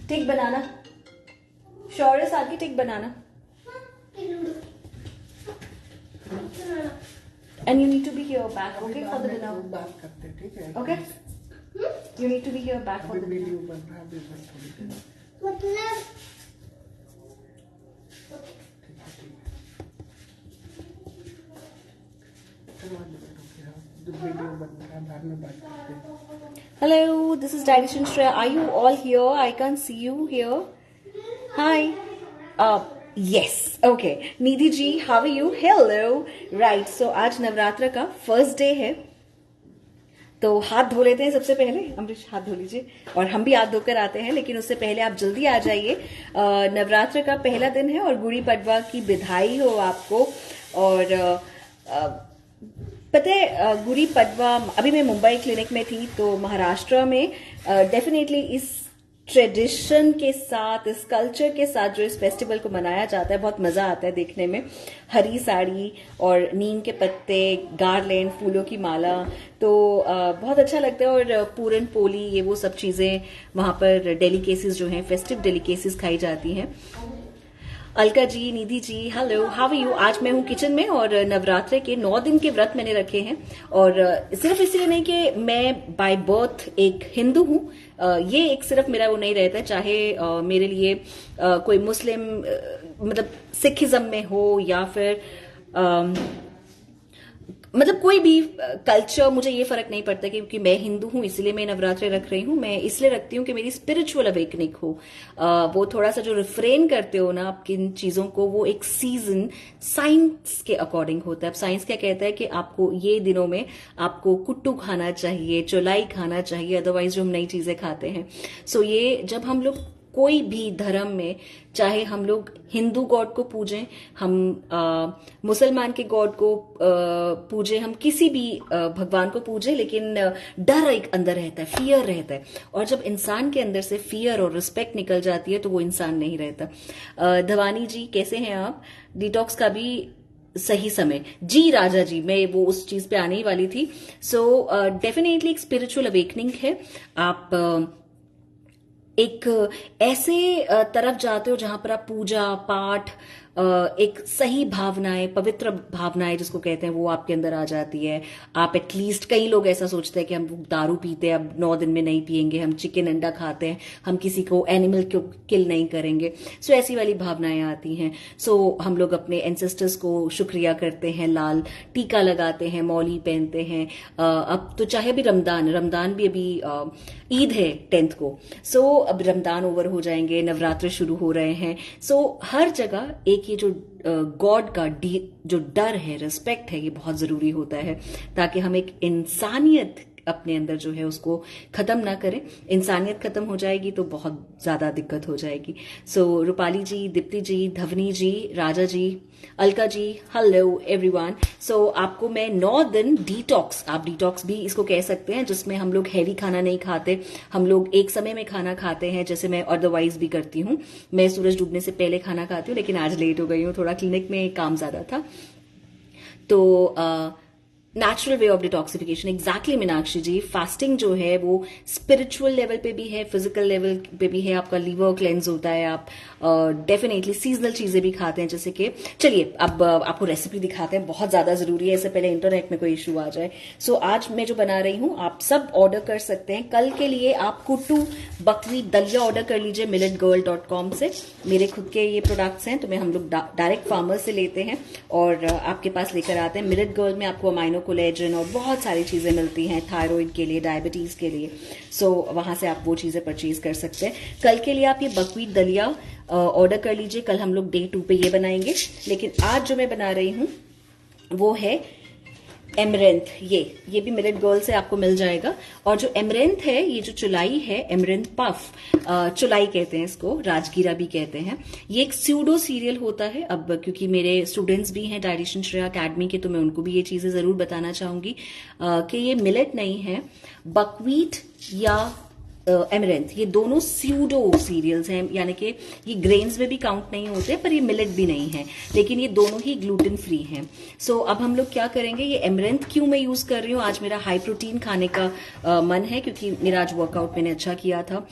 Take banana. Sure is Adi, take banana. And you need to be here back, okay, for the dinner. Okay? You need to be here back for the dinner. Hello, this is Dietitian Shreya. Are you all here? I can't see you here. Hi. Yes. Okay. Nidhi ji, how are you? Hello. Right. So आज नवरात्र का first day है, तो हाथ धो लेते हैं सबसे पहले। अमरीश हाथ धो लीजिए, और हम भी हाथ धोकर आते हैं, लेकिन उससे पहले आप जल्दी आ जाइए। नवरात्र का पहला दिन है और गुड़ी पड़वा की बधाई हो आपको। और पता है, गुड़ी पड़वा, अभी मैं मुंबई क्लिनिक में थी, तो महाराष्ट्र में डेफिनेटली इस ट्रेडिशन के साथ, इस कल्चर के साथ जो इस फेस्टिवल को मनाया जाता है, बहुत मजा आता है देखने में। हरी साड़ी और नीम के पत्ते, गार्लैंड, फूलों की माला, तो बहुत अच्छा लगता है। और पूरन पोली, ये वो सब चीजें वहां पर डेलिकेसीज जो हैं, फेस्टिव डेलिकेसीज खाई जाती हैं। Alka ji, Nidhi ji, hello, how are you? आज मैं हूँ किचन में, और नवरात्रे के 9 दिन के व्रत मैंने रखे हैं। और सिर्फ इसलिए नहीं कि मैं बाय बर्थ एक हिंदू हूँ, ये एक सिर्फ मेरा वो नहीं रहता है, चाहे मेरे लिए कोई मुस्लिम, मतलब सिखिज्म में हो, या फिर मतलब कोई भी कल्चर, मुझे ये फर्क नहीं पड़ता क्योंकि मैं हिंदू हूं इसलिए मैं नवरात्रे रख रही हूं। मैं इसलिए रखती हूं कि मेरी स्पिरिचुअल अवेकनिंग हो। वो थोड़ा सा जो रिफ्रेन करते हो ना आप किन चीजों को, वो एक सीजन साइंस के अकॉर्डिंग होता है। अब साइंस क्या कहता है कि आपको ये दिनों में आपको कुट्टू खाना चाहिए, चौलाई खाना चाहिए, अदरवाइज जो हम नई चीजें खाते हैं। सो ये जब हम लोग कोई भी धर्म में, चाहे हम लोग हिंदू गॉड को पूजें, हम मुसलमान के गॉड को पूजें, हम किसी भी भगवान को पूजें, लेकिन डर एक अंदर रहता है, फियर रहता है। और जब इंसान के अंदर से फियर और रिस्पेक्ट निकल जाती है तो वो इंसान नहीं रहता। धवानी जी, कैसे हैं आप? डिटॉक्स का भी सही समय जी, राजा जी, मैं वो उस चीज पे आने ही वाली थी। सो डेफिनेटली एक स्पिरिचुअल अवेकनिंग है। आप एक ऐसे तरफ जाते हो जहां पर आप पूजा पाठ, एक सही भावनाएं, पवित्र भावनाएं जिसको कहते हैं, वो आपके अंदर आ जाती है। आप एटलीस्ट, कई लोग ऐसा सोचते हैं कि हम दारू पीते हैं, अब 9 दिन में नहीं पिएंगे, हम चिकन अंडा खाते हैं, हम किसी को एनिमल को किल नहीं करेंगे। सो ऐसी वाली भावनाएं आती हैं। सो हम लोग अपने एंसेस्टर्स को शुक्रिया करते हैं, लाल टीका लगाते हैं, मौली पहनते हैं। अब तो चाहे अभी रमदान भी अभी ईद है 10th को। सो अब रमदान ओवर हो जाएंगे, नवरात्र शुरू हो रहे हैं। सो हर जगह एक ये जो गॉड का जो डर है, रिस्पेक्ट है, ये बहुत जरूरी होता है, ताकि हम एक इंसानियत अपने अंदर जो है उसको खत्म ना करें। इंसानियत खत्म हो जाएगी तो बहुत ज्यादा दिक्कत हो जाएगी। सो रूपाली जी, दीप्ति जी, धवनी जी, राजा जी, अलका जी, हेलो एवरीवन। सो आपको मैं 9 दिन डिटॉक्स, आप डिटॉक्स भी इसको कह सकते हैं, जिसमें हम लोग हैवी खाना नहीं खाते, हम लोग एक समय में खाना खाते हैं, जैसे मैं अदरवाइज भी करती हूँ। मैं सूरज डूबने से पहले खाना खाती हूँ, लेकिन आज लेट हो गई हूँ, थोड़ा क्लिनिक में काम ज्यादा था। तो natural way of detoxification, exactly Meenakshi ji. Fasting जो है वो स्पिरिचुअल लेवल पे भी है, फिजिकल लेवल पे भी है। आपका लीवर क्लेंस होता है, आप डेफिनेटली सीजनल चीजें भी खाते हैं, जैसे कि, चलिए अब आपको रेसिपी दिखाते हैं, बहुत ज्यादा जरूरी है, इससे पहले इंटरनेट में कोई इशू आ जाए। सो आज मैं जो बना रही हूँ, आप सब ऑर्डर कर सकते हैं। कल के लिए आप कुट्टू बकरी दलिया ऑर्डर कर लीजिए milletgirl.com से। मेरे खुद के ये प्रोडक्ट्स हैं, तो हम लोग डायरेक्ट फार्मर से लेते हैं और आपके पास लेकर आते हैं। मिलेट गर्ल में आपको अमाइनो कोलेजन और बहुत सारी चीजें मिलती हैं थायराइड के लिए, डायबिटीज के लिए। सो वहां से आप वो चीजें परचेज कर सकते हैं। कल के लिए आप ये बकवीट दलिया ऑर्डर कर लीजिए, कल हम लोग डे 2 पे ये बनाएंगे। लेकिन आज जो मैं बना रही हूं वो है एमरेंथ। ये भी मिलेट गर्ल से आपको मिल जाएगा। और जो एमरेंथ है, ये जो चुलाई है, एमरेंथ पफ, चुलाई कहते हैं इसको, राजगीरा भी कहते हैं। ये एक स्यूडो सीरियल होता है। अब क्योंकि मेरे स्टूडेंट्स भी हैं डाइटिशियन श्रेया अकेडमी के, तो मैं उनको भी ये चीजें जरूर बताना चाहूंगी कि ये मिलेट नहीं है, बकवीट या एमरेंथ, ये दोनों स्यूडो सीरियल्स हैं, यानी कि ये ग्रेन्स में भी काउंट नहीं होते, पर ये मिलेट भी नहीं है, लेकिन ये दोनों ही ग्लूटेन फ्री हैं। सो अब हम लोग क्या करेंगे, ये एमरेंथ क्यों मैं यूज कर रही हूँ, आज मेरा हाई प्रोटीन खाने का मन है, क्योंकि मेरा आज वर्कआउट मैंने अच्छा किया था।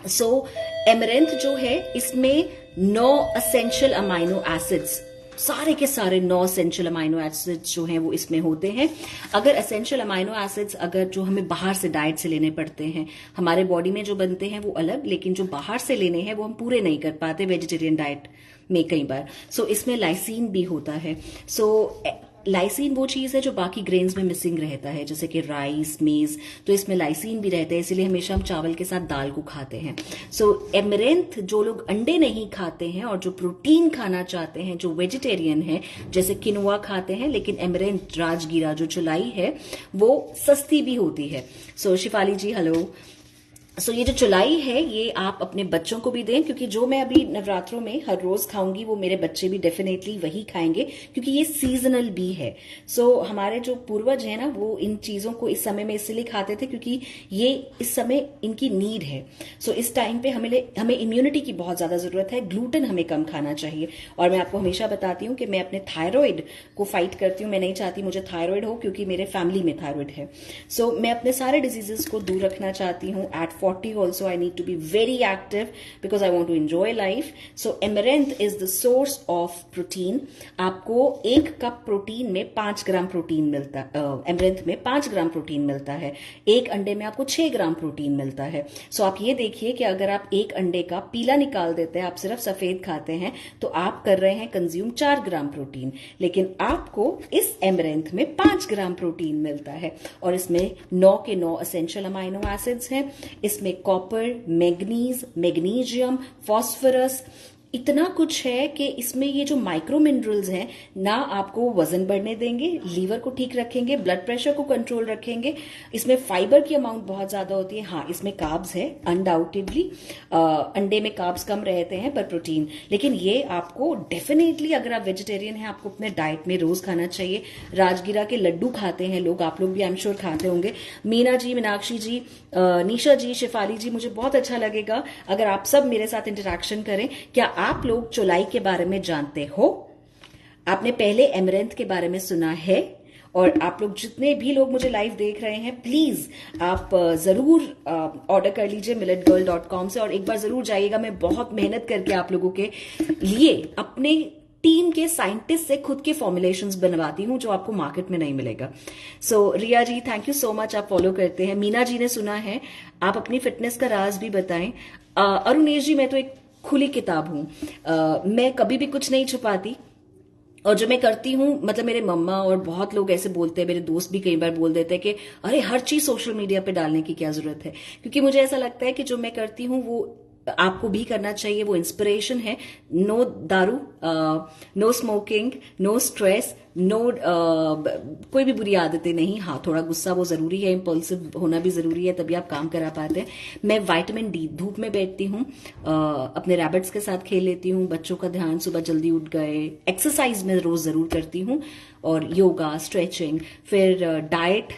सो एमरेंथ जो है इसमें 9 असेंशियल अमाइनो एसिड्स, सारे के सारे 9 असेंशियल अमाइनो एसिड्स जो हैं वो इसमें होते हैं। अगर असेंशियल अमाइनो एसिड्स अगर जो हमें बाहर से डाइट से लेने पड़ते हैं, हमारे बॉडी में जो बनते हैं वो अलग, लेकिन जो बाहर से लेने हैं वो हम पूरे नहीं कर पाते वेजिटेरियन डाइट में कई बार। सो इसमें लाइसीन भी होता है। सो लाइसीन वो चीज है जो बाकी ग्रेन्स में मिसिंग रहता है, जैसे कि राइस, मेज, तो इसमें लाइसीन भी रहता है, इसीलिए हमेशा हम चावल के साथ दाल को खाते हैं। सो एमरेंथ जो लोग अंडे नहीं खाते हैं और जो प्रोटीन खाना चाहते हैं, जो वेजिटेरियन है, जैसे किनुआ खाते हैं, लेकिन एमरेंथ राजगीरा जो चुलाई है वो सस्ती भी होती है। सो शिफाली जी हेलो। सो ये जो चुलाई है ये आप अपने बच्चों को भी दें, क्योंकि जो मैं अभी नवरात्रों में हर रोज खाऊंगी वो मेरे बच्चे भी डेफिनेटली वही खाएंगे, क्योंकि ये सीजनल भी है। सो हमारे जो पूर्वज हैं ना वो इन चीजों को इस समय में इसलिए खाते थे क्योंकि ये इस समय इनकी नीड है। सो इस टाइम पे हमें इम्यूनिटी की बहुत ज्यादा जरूरत है। ग्लूटेन हमें कम खाना चाहिए। और मैं आपको हमेशा बताती हूँ कि मैं अपने थायराइड को फाइट करती हूँ। मैं नहीं चाहती मुझे थायराइड हो, क्योंकि मेरे फैमिली में थायराइड है। सो मैं अपने सारे डिजीजेस को दूर रखना चाहती हूँ। At 40 also I need to be very active because I want to enjoy life. So amaranth is the source of protein. आपको 1 कप प्रोटीन में 5 ग्राम प्रोटीन मिलता है। एमरेंथ में 5 ग्राम प्रोटीन मिलता है। 1 अंडे में आपको 6 ग्राम प्रोटीन मिलता है। सो आप ये देखिए कि अगर आप 1 अंडे का पीला निकाल देते हैं, आप सिर्फ सफेद खाते हैं, तो आप कर रहे हैं कंज्यूम 4 ग्राम प्रोटीन, लेकिन आपको इस एमरेंथ में 5 ग्राम प्रोटीन मिलता है। और इसमें 9 के 9 असेंशियल अमाइनो एसिड्स हैं। इसमें कॉपर, मैग्नीज, मैग्नीशियम, फास्फोरस, इतना कुछ है कि इसमें ये जो माइक्रो मिनरल्स हैं ना आपको वजन बढ़ने देंगे, लीवर को ठीक रखेंगे, ब्लड प्रेशर को कंट्रोल रखेंगे। इसमें फाइबर की अमाउंट बहुत ज्यादा होती है। हाँ, इसमें कार्ब्स है अनडाउटेडली, अंडे में कार्ब्स कम रहते हैं पर प्रोटीन, लेकिन ये आपको डेफिनेटली अगर आप वेजिटेरियन हैं आपको अपने डाइट में रोज खाना चाहिए। राजगीरा के लड्डू खाते हैं लोग, आप लोग भी आई एम श्योर खाते होंगे। मीना जी, मीनाक्षी जी, निशा जी, शिफाली जी, मुझे बहुत अच्छा लगेगा अगर आप सब मेरे साथ इंटरेक्शन करें। क्या आप लोग चौलाई के बारे में जानते हो? आपने पहले एमरेंथ के बारे में सुना है? और आप लोग जितने भी लोग मुझे लाइव देख रहे हैं, प्लीज आप जरूर ऑर्डर कर लीजिए milletgirl.com से, और एक बार जरूर जाइएगा। मैं बहुत मेहनत करके आप लोगों के लिए अपने टीम के साइंटिस्ट से खुद के फॉर्मुलेशंस बनवाती हूं जो आपको मार्केट में नहीं मिलेगा। सो रिया जी, थैंक यू सो मच, आप फॉलो करते हैं। मीना जी ने सुना है, आप अपनी फिटनेस का राज भी बताएं। अरुणेश जी, मैं तो एक खुली किताब हूं, मैं कभी भी कुछ नहीं छुपाती, और जो मैं करती हूँ, मतलब मेरे मम्मा और बहुत लोग ऐसे बोलते हैं, मेरे दोस्त भी कई बार बोल देते हैं कि अरे हर चीज सोशल मीडिया पे डालने की क्या जरूरत है, क्योंकि मुझे ऐसा लगता है कि जो मैं करती हूँ वो आपको भी करना चाहिए। वो इंस्पिरेशन है। नो दारू, no smoking, no stress, no कोई भी बुरी आदतें नहीं। हाँ, थोड़ा गुस्सा वो जरूरी है, इम्पल्सिव होना भी जरूरी है, तभी आप काम करा पाते हैं। मैं विटामिन डी, धूप में बैठती हूँ, अपने रैबिट्स के साथ खेल लेती हूँ, बच्चों का ध्यान, सुबह जल्दी उठ गए, एक्सरसाइज में रोज जरूर करती हूँ, और योगा, स्ट्रेचिंग। फिर डाइट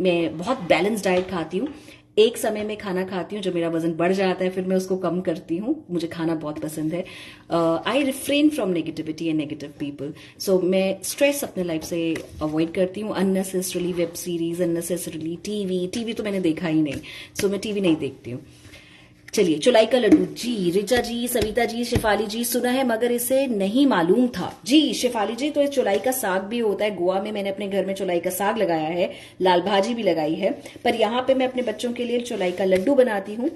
में बहुत बैलेंस डाइट खाती हूँ। एक समय में खाना खाती हूँ, जब मेरा वजन बढ़ जाता है फिर मैं उसको कम करती हूँ। मुझे खाना बहुत पसंद है। I refrain from negativity and negative people. So मैं स्ट्रेस अपने लाइफ से अवॉइड करती हूँ। Unnecessarily web series, unnecessarily TV तो मैंने देखा ही नहीं। सो मैं टीवी नहीं देखती हूँ। चलिए, चुलाई का लड्डू जी, रिचा जी, सविता जी, शिफाली जी, सुना है मगर इसे नहीं मालूम था। जी शिफाली जी, तो इस चुलाई का साग भी होता है। गोवा में मैंने अपने घर में चुलाई का साग लगाया है, लाल भाजी भी लगाई है, पर यहाँ पे मैं अपने बच्चों के लिए चुलाई का लड्डू बनाती हूँ।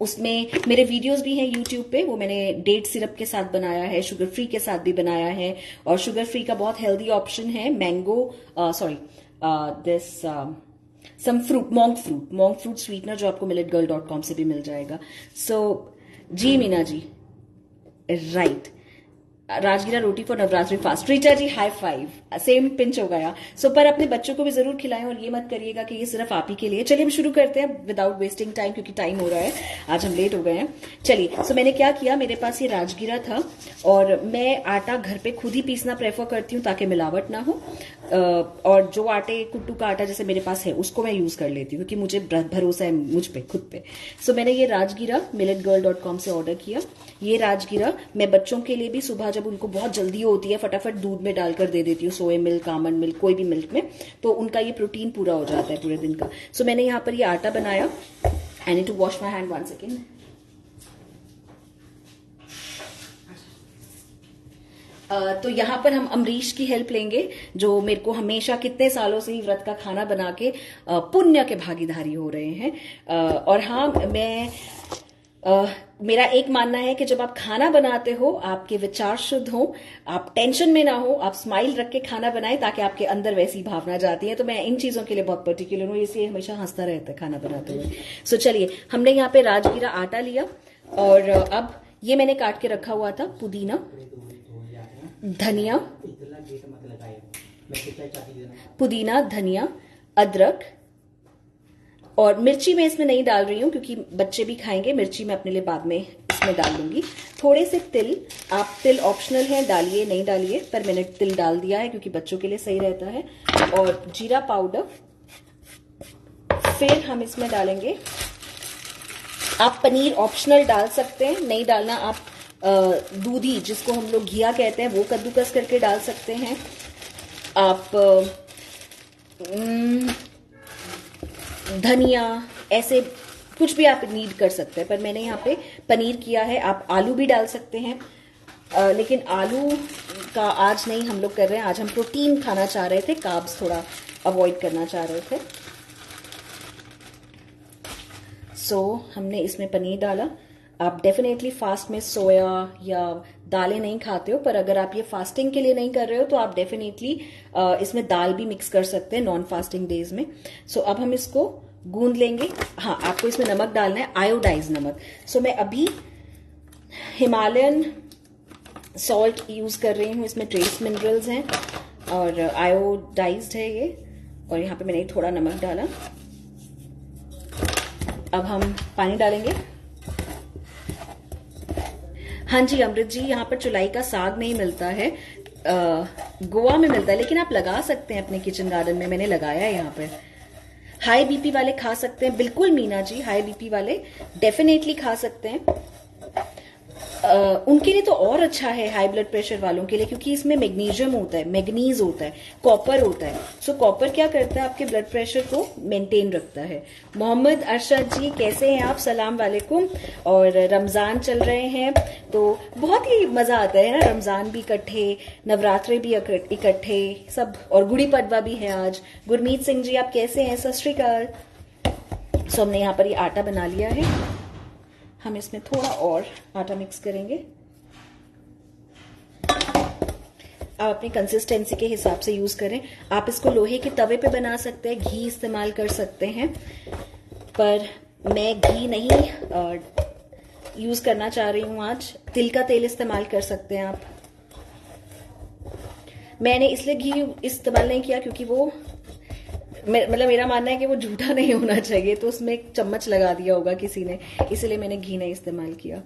उसमें मेरे वीडियोस भी हैं यूट्यूब पे, वो मैंने डेट सिरप के साथ बनाया है, शुगर फ्री के साथ भी बनाया है, और शुगर फ्री का बहुत हेल्दी ऑप्शन है mango, some fruit, monk fruit sweetener, जो आपको milletgirl.com से भी मिल जाएगा। सो जी Meena ji, right, rajgira roti for Navratri fast. Richa ji high five, same pinch हो गया। सो पर अपने बच्चों को भी जरूर खिलाएं, और ये मत करिएगा कि ये सिर्फ आप ही के लिए। चलिए हम शुरू करते हैं विदाउट वेस्टिंग टाइम, क्योंकि टाइम हो रहा है, आज हम लेट हो गए हैं। चलिए, सो मैंने क्या किया, मेरे पास ये राजगीरा था, और मैं आटा घर पे खुद ही पीसना प्रेफर करती हूँ ताकि मिलावट ना हो, और जो आटे कुट्टू का आटा जैसे मेरे पास है उसको मैं यूज कर लेती हूँ, क्योंकि मुझे भरोसा है मुझ पे, खुद पे। सो मैंने ये राजगीरा milletgirl.com से ऑर्डर किया। ये राजगीरा मैं बच्चों के लिए भी सुबह जब उनको बहुत जल्दी होती है, फटाफट दूध में डालकर दे देती हूँ, सोया मिल्क, आमंड मिल्क, कोई भी मिल्क में, तो उनका ये प्रोटीन पूरा हो जाता है पूरे दिन का। सो मैंने यहाँ पर ये आटा बनाया। I need to wash my hand 1 second. तो यहाँ पर हम अमरीश की हेल्प लेंगे, जो मेरे को हमेशा कितने सालों से ही व्रत का खाना बना के पुण्य के भागीदारी हो रहे हैं। और हाँ, मेरा एक मानना है कि जब आप खाना बनाते हो आपके विचार शुद्ध हो, आप टेंशन में ना हो, आप स्माइल रख के खाना बनाएं ताकि आपके अंदर वैसी भावना जाती है। तो मैं इन चीजों के लिए बहुत पर्टिकुलर हूँ, इसलिए हमेशा हंसता रहता है खाना बनाते हुए। सो चलिए, हमने यहाँ पे राजगीरा आटा लिया और अब ये मैंने काट के रखा हुआ था पुदीना, धनिया, पुदीना, धनिया, अदरक और मिर्ची मैं इसमें नहीं डाल रही हूं क्योंकि बच्चे भी खाएंगे। मिर्ची मैं अपने लिए बाद में इसमें डाल दूंगी। थोड़े से तिल, आप तिल ऑप्शनल है, डालिए नहीं डालिए, पर मैंने तिल डाल दिया है क्योंकि बच्चों के लिए सही रहता है। और जीरा पाउडर, फिर हम इसमें डालेंगे, आप पनीर ऑप्शनल डाल सकते हैं, नहीं डालना आप दूधी जिसको हम लोग घिया कहते हैं वो कद्दूकस करके डाल सकते हैं। आप धनिया, ऐसे कुछ भी आप नीड कर सकते हैं, पर मैंने यहाँ पे पनीर किया है। आप आलू भी डाल सकते हैं, लेकिन आलू का आज नहीं हम लोग कर रहे हैं। आज हम प्रोटीन खाना चाह रहे थे, कार्ब्स थोड़ा अवॉइड करना चाह रहे थे। सो हमने इसमें पनीर डाला। आप डेफिनेटली फास्ट में सोया या दालें नहीं खाते हो, पर अगर आप ये फास्टिंग के लिए नहीं कर रहे हो तो आप डेफिनेटली इसमें दाल भी मिक्स कर सकते हैं नॉन फास्टिंग डेज में। सो अब हम इसको गूंद लेंगे। हाँ, आपको इसमें नमक डालना है, आयोडाइज नमक। सो मैं अभी हिमालयन सॉल्ट यूज कर रही हूँ, इसमें ट्रेस मिनरल्स हैं और आयोडाइज्ड है ये। और यहाँ पे मैंने थोड़ा नमक डाला। अब हम पानी डालेंगे। हाँ जी अमृत जी, यहाँ पर चुलाई का साग नहीं मिलता है, गोवा में मिलता है, लेकिन आप लगा सकते हैं अपने किचन गार्डन में। मैंने लगाया है यहाँ पर। हाई बीपी वाले खा सकते हैं, बिल्कुल मीना जी, हाई बीपी वाले डेफिनेटली खा सकते हैं। उनके लिए तो और अच्छा है हाई ब्लड प्रेशर वालों के लिए, क्योंकि इसमें मैग्नीशियम होता है, मैग्नीज होता है, कॉपर होता है। सो कॉपर क्या करता है, आपके ब्लड प्रेशर को मेंटेन रखता है। मोहम्मद अरशद जी कैसे हैं आप, सलाम वालेकुम। और रमजान चल रहे हैं तो बहुत ही मजा आता है ना, रमजान भी इकट्ठे, नवरात्रे भी इकट्ठे सब, और गुड़ी पड़वा भी है आज। गुरमीत सिंह जी आप कैसे हैं, सत श्री अकाल। सो हमने यहाँ पर ये आटा बना लिया है। हम इसमें थोड़ा और आटा मिक्स करेंगे। आप अपनी कंसिस्टेंसी के हिसाब से यूज करें। आप इसको लोहे के तवे पे बना सकते हैं, घी इस्तेमाल कर सकते हैं, पर मैं घी नहीं यूज करना चाह रही हूं आज। तिल का तेल इस्तेमाल कर सकते हैं आप। मैंने इसलिए घी इस्तेमाल नहीं किया क्योंकि वो मतलब मेरा मानना है कि वो झूठा नहीं होना चाहिए, तो उसमें एक चम्मच लगा दिया होगा किसी ने, इसलिए मैंने घी नहीं इस्तेमाल किया।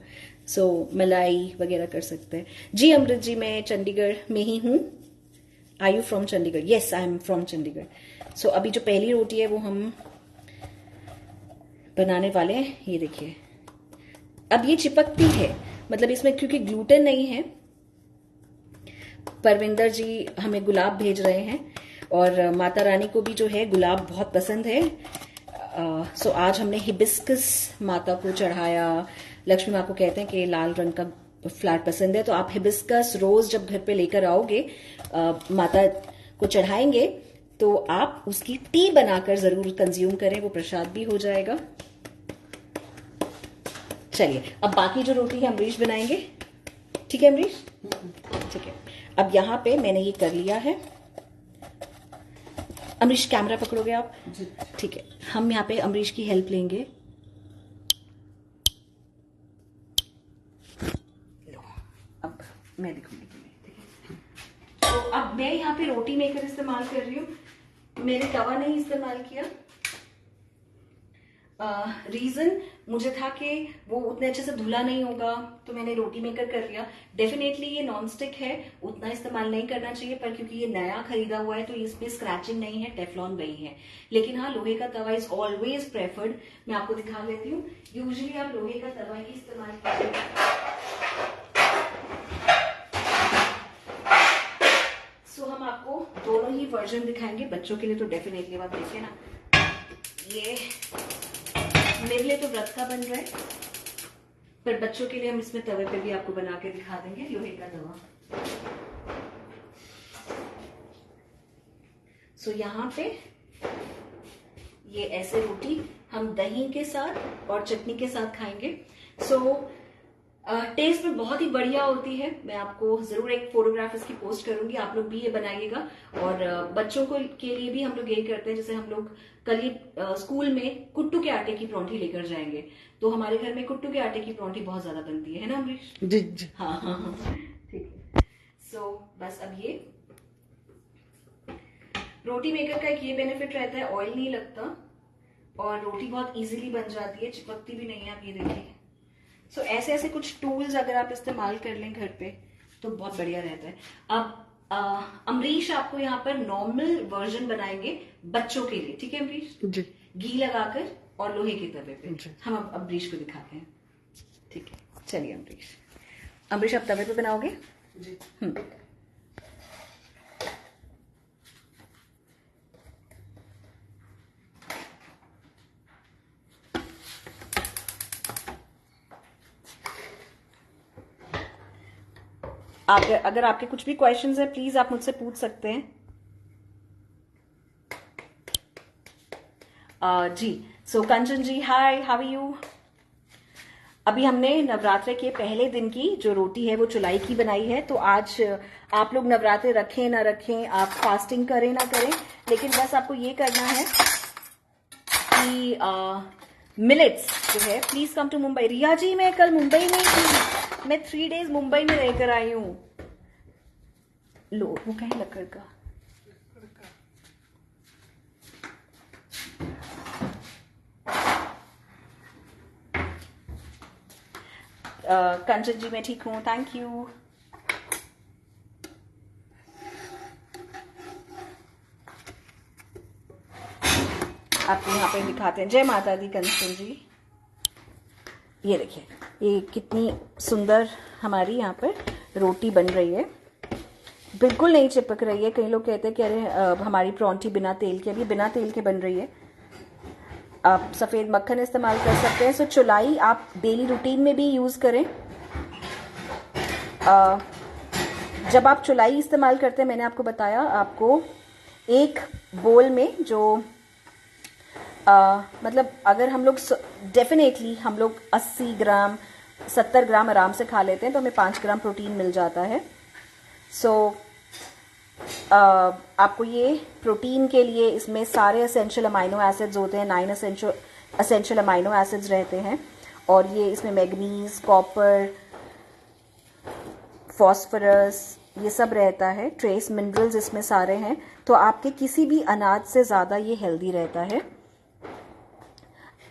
सो मलाई वगैरह कर सकते हैं। जी अमृत जी, मैं चंडीगढ़ में ही हूँ। Are you from Chandigarh? Yes, I am from Chandigarh. So अभी जो पहली रोटी है वो हम बनाने वाले हैं। ये देखिए, अब ये चिपकती है, मतलब इसमें क्योंकि ग्लूटेन नहीं है। परविंदर जी हमें गुलाब भेज रहे हैं, और माता रानी को भी जो है गुलाब बहुत पसंद है। सो आज हमने हिबिस्कस माता को चढ़ाया। लक्ष्मी माँ को कहते हैं कि लाल रंग का फ्लावर पसंद है, तो आप हिबिस्कस रोज जब घर पे लेकर आओगे, माता को चढ़ाएंगे, तो आप उसकी टी बनाकर जरूर कंज्यूम करें, वो प्रसाद भी हो जाएगा। चलिए, अब बाकी जो रोटी है अमरीश बनाएंगे। ठीक है अमरीश? ठीक है। अब यहाँ पे मैंने ये कर लिया है। अमरीश कैमरा पकड़ोगे आप? ठीक है। हम यहाँ पे अमरीश की हेल्प लेंगे। लो, अब मैं दिखाऊंगी तुम्हें। तो अब मैं यहाँ पे रोटी मेकर इस्तेमाल कर रही हूँ, मैंने तवा नहीं इस्तेमाल किया। रीजन मुझे था कि वो उतने अच्छे से धुला नहीं होगा, तो मैंने रोटी मेकर कर लिया। डेफिनेटली ये नॉन स्टिक है, उतना इस्तेमाल नहीं करना चाहिए, पर क्योंकि ये नया खरीदा हुआ है तो इसमें स्क्रैचिंग नहीं है, टेफलॉन नहीं है। लेकिन हाँ, लोहे का तवा इज ऑलवेज प्रेफर्ड। मैं आपको दिखा लेती हूँ। यूजुअली आप लोहे का तवा ही इस्तेमाल करें। सो हम आपको दोनों ही वर्जन दिखाएंगे। बच्चों के लिए तो डेफिनेटली आप देखिए ना, ये मेरे लिए तो व्रत का बन रहा है, पर बच्चों के लिए हम इसमें तवे पे भी आपको बना के दिखा देंगे, लोहे का तवा। सो यहाँ पे ये ऐसे रोटी हम दही के साथ और चटनी के साथ खाएंगे। सो टेस्ट में बहुत ही बढ़िया होती है। मैं आपको जरूर एक फोटोग्राफ इसकी पोस्ट करूंगी, आप लोग भी ये बनाइएगा। और बच्चों को के लिए भी हम लोग यही करते हैं, जैसे हम लोग कल ही स्कूल में कुट्टू के आटे की परांठी लेकर जाएंगे, तो हमारे घर में कुट्टू के आटे की परांठी बहुत ज्यादा बनती है ना अमरीश? जी जी। हाँ हाँ हाँ, ठीक है। सो बस अब ये रोटी मेकर का एक ये बेनिफिट रहता है, ऑयल नहीं लगता और रोटी बहुत इजीली बन जाती है, चिपकती भी नहीं है। आप ये देखिए। सो ऐसे ऐसे कुछ टूल्स अगर आप इस्तेमाल कर लें घर पे तो बहुत बढ़िया रहता है। अब अमरीश आपको यहाँ पर नॉर्मल वर्जन बनाएंगे बच्चों के लिए, ठीक है अमरीश? जी। घी लगाकर और लोहे के तवे पे हम अब अमरीश को दिखाते हैं, ठीक है? चलिए अमरीश, अमरीश आप तवे पे बनाओगे? जी। अगर आपके कुछ भी क्वेश्चंस है प्लीज आप मुझसे पूछ सकते हैं। जी। सो कंचन जी, हाय, हाउ आर यू? अभी हमने नवरात्रे के पहले दिन की जो रोटी है वो चुलाई की बनाई है। तो आज आप लोग नवरात्रे रखें ना रखें, आप फास्टिंग करें ना करें, लेकिन बस आपको ये करना है कि मिलेट्स जो है, प्लीज कम टू मुंबई। रिया जी, मैं कल मुंबई में थी, मैं 3 days मुंबई में रहकर आई हूँ। लो वो कहीं लकड़ का। कंचन जी मैं ठीक हूँ, थैंक यू। आपको यहाँ पे दिखाते हैं। जय माता दी कंचन जी। ये देखिए, ये कितनी सुंदर हमारी यहाँ पर रोटी बन रही है, बिल्कुल नहीं चिपक रही है। कई लोग कहते हैं कि अरे हमारी परांठी बिना तेल के, अभी बिना तेल के बन रही है। आप सफेद मक्खन इस्तेमाल कर सकते हैं। सो चुलाई आप डेली रूटीन में भी यूज करें। जब आप चुलाई इस्तेमाल करते हैं, मैंने आपको बताया, आपको एक बोल में जो मतलब अगर हम लोग डेफिनेटली हम लोग 80 ग्राम 70 ग्राम आराम से खा लेते हैं तो हमें 5 ग्राम प्रोटीन मिल जाता है। सो आपको ये प्रोटीन के लिए इसमें सारे एसेंशियल अमाइनो एसिड्स होते हैं, 9 एसेंशियल अमाइनो एसिड्स रहते हैं, और ये इसमें मैग्नीज, कॉपर, फॉस्फोरस, ये सब रहता है। ट्रेस मिनरल्स इसमें सारे हैं। तो आपके किसी भी अनाज से ज़्यादा ये हेल्दी रहता है।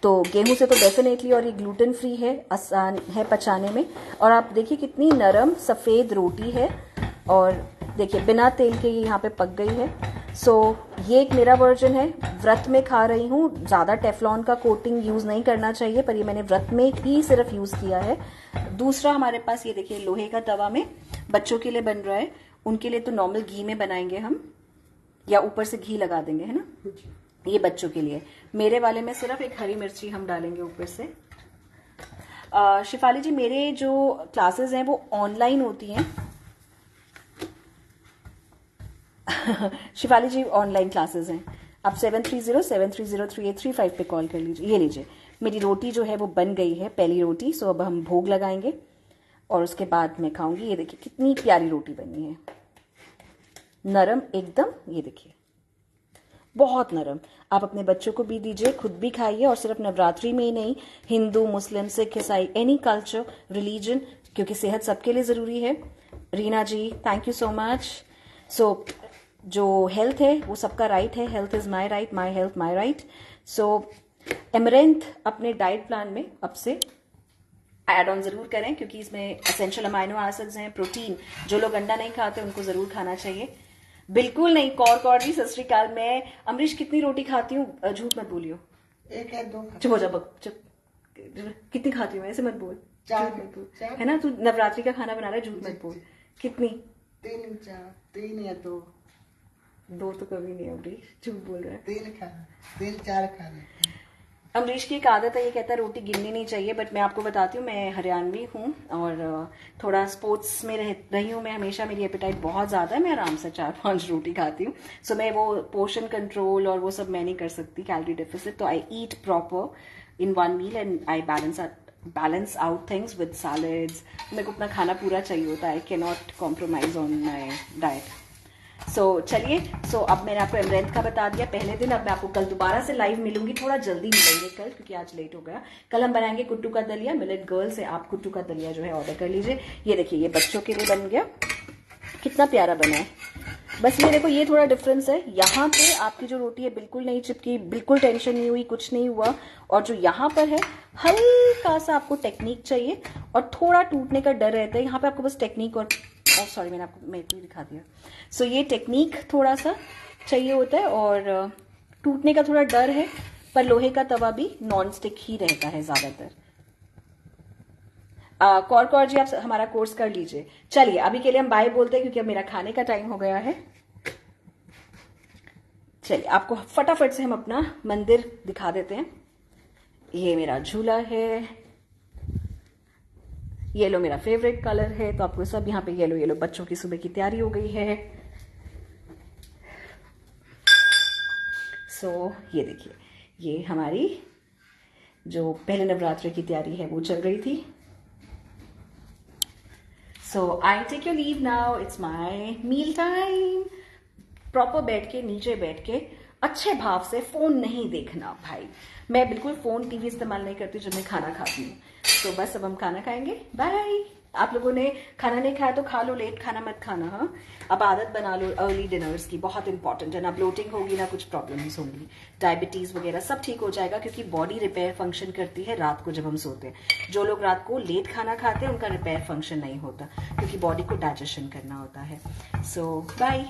तो गेहूं से तो डेफिनेटली, और ये ग्लूटेन फ्री है, आसान है पचाने में। और आप देखिए कितनी नरम सफ़ेद रोटी है, और देखिए बिना तेल के ये यहाँ पे पक गई है। सो ये एक मेरा वर्जन है, व्रत में खा रही हूँ। ज़्यादा टेफलॉन का कोटिंग यूज़ नहीं करना चाहिए, पर ये मैंने व्रत में ही सिर्फ यूज़ किया है। दूसरा हमारे पास ये देखिए लोहे का तवा में बच्चों के लिए बन रहा है। उनके लिए तो नॉर्मल घी में बनाएंगे हम, या ऊपर से घी लगा देंगे, है ना? ये बच्चों के लिए। मेरे वाले में सिर्फ एक हरी मिर्ची हम डालेंगे ऊपर से। शिफाली जी, मेरे जो क्लासेस हैं वो ऑनलाइन होती हैं। शिफाली जी ऑनलाइन क्लासेस हैं। आप 7307303835 पे कॉल कर लीजिए। ये लीजिए, मेरी रोटी जो है वो बन गई है, पहली रोटी। सो अब हम भोग लगाएंगे और उसके बाद मैं खाऊंगी। ये देखिए कितनी प्यारी रोटी बनी है, नरम एकदम। ये देखिए बहुत नरम। आप अपने बच्चों को भी दीजिए, खुद भी खाइए। और सिर्फ नवरात्रि में ही नहीं, हिंदू, मुस्लिम, सिख, ईसाई, एनी कल्चर, रिलीजन, क्योंकि सेहत सबके लिए ज़रूरी है। रीना जी थैंक यू सो मच। सो जो हेल्थ है वो सबका राइट है। Health is my right, my health my right. So amaranth अपने डाइट प्लान में अब से ऐड ऑन ज़रूर करें, क्योंकि इसमें एसेंशियल अमाइनो एसिड्स हैं। प्रोटीन, जो लोग अंडा नहीं खाते उनको ज़रूर खाना चाहिए। बिल्कुल नहीं। कौर जी सत श्री अकाल। मैं अमरीश कितनी रोटी खाती हूँ, झूठ मत बोलियो। एक है, दो। चुप हो जा, चुप। कितनी खाती हूँ ऐसे मत बोल, 4 झूठ मत बोल, है ना? तू नवरात्रि का खाना बना रहा है, झूठ मत बोल। कितनी? 3 या 2। 2 तो कभी नहीं अमरीश, झूठ बोल रहा है। 3 4 खा लेते हैं। अमरीश की एक आदत है, ये कहता है रोटी गिननी नहीं चाहिए, बट मैं आपको बताती हूँ मैं हरियाणवी हूँ और थोड़ा स्पोर्ट्स में रही हूँ मैं हमेशा। मेरी एपेटाइट बहुत ज़्यादा है, मैं आराम से 4-5 रोटी खाती हूँ। सो मैं वो पोर्शन कंट्रोल और वो सब मैं नहीं कर सकती, कैलोरी डेफिसिट। तो I eat proper in one meal and I balance out things with salads. मेरे को अपना खाना पूरा चाहिए होता है, I can not compromise on my diet. चलिए, अब मैंने आपको एमरेंथ का बता दिया पहले दिन। अब मैं आपको कल दोबारा से लाइव मिलूंगी, थोड़ा जल्दी मिलेंगे कल क्योंकि आज लेट हो गया। कल हम बनाएंगे कुट्टू का दलिया। मिलेट गर्ल से आप कुट्टू का दलिया जो है ऑर्डर कर लीजिए। ये देखिए, ये बच्चों के लिए बन गया, कितना प्यारा बना है। बस ये देखो, ये थोड़ा डिफरेंस है। यहाँ पे आपकी जो रोटी है बिल्कुल नहीं चिपकी, बिल्कुल टेंशन नहीं हुई, कुछ नहीं हुआ। और जो यहाँ पर है, हल्का सा आपको टेक्निक चाहिए और थोड़ा टूटने का डर रहता है। यहाँ पे आपको बस टेक्निक और सॉरी मैंने आपको मेरे को दिखा दिया। ये टेक्निक थोड़ा सा चाहिए होता है और टूटने का थोड़ा डर है। पर लोहे का तवा भी नॉन स्टिक ही रहता है ज्यादातर। कौर जी, आप हमारा कोर्स कर लीजिए। चलिए, अभी के लिए हम बाय बोलते हैं क्योंकि अब मेरा खाने का टाइम हो गया है। चलिए, आपको फटाफट से हम अपना मंदिर दिखा देते हैं। ये मेरा झूला है, येलो मेरा फेवरेट कलर है, तो आपको सब यहाँ पे येलो येलो। बच्चों की सुबह की तैयारी हो गई है। ये देखिए, ये हमारी जो पहले नवरात्र की तैयारी है वो चल रही थी। I take your leave now, it's my meal time. Proper बैठ के, नीचे बैठ के अच्छे भाव से, फोन नहीं देखना भाई। मैं बिल्कुल फोन टीवी इस्तेमाल नहीं करती जब मैं खाना खाती हूँ। तो बस अब हम खाना खाएंगे, बाय। आप लोगों ने खाना नहीं खाया तो खा लो, लेट खाना मत खाना। हाँ, अब आदत बना लो अर्ली डिनर्स की, बहुत इंपॉर्टेंट है ना। ब्लोटिंग होगी ना कुछ प्रॉब्लम्स होंगी, डायबिटीज वगैरह सब ठीक हो जाएगा क्योंकि बॉडी रिपेयर फंक्शन करती है रात को जब हम सोते हैं। जो लोग रात को लेट खाना खाते हैं उनका रिपेयर फंक्शन नहीं होता क्योंकि बॉडी को डाइजेशन करना होता है। बाय।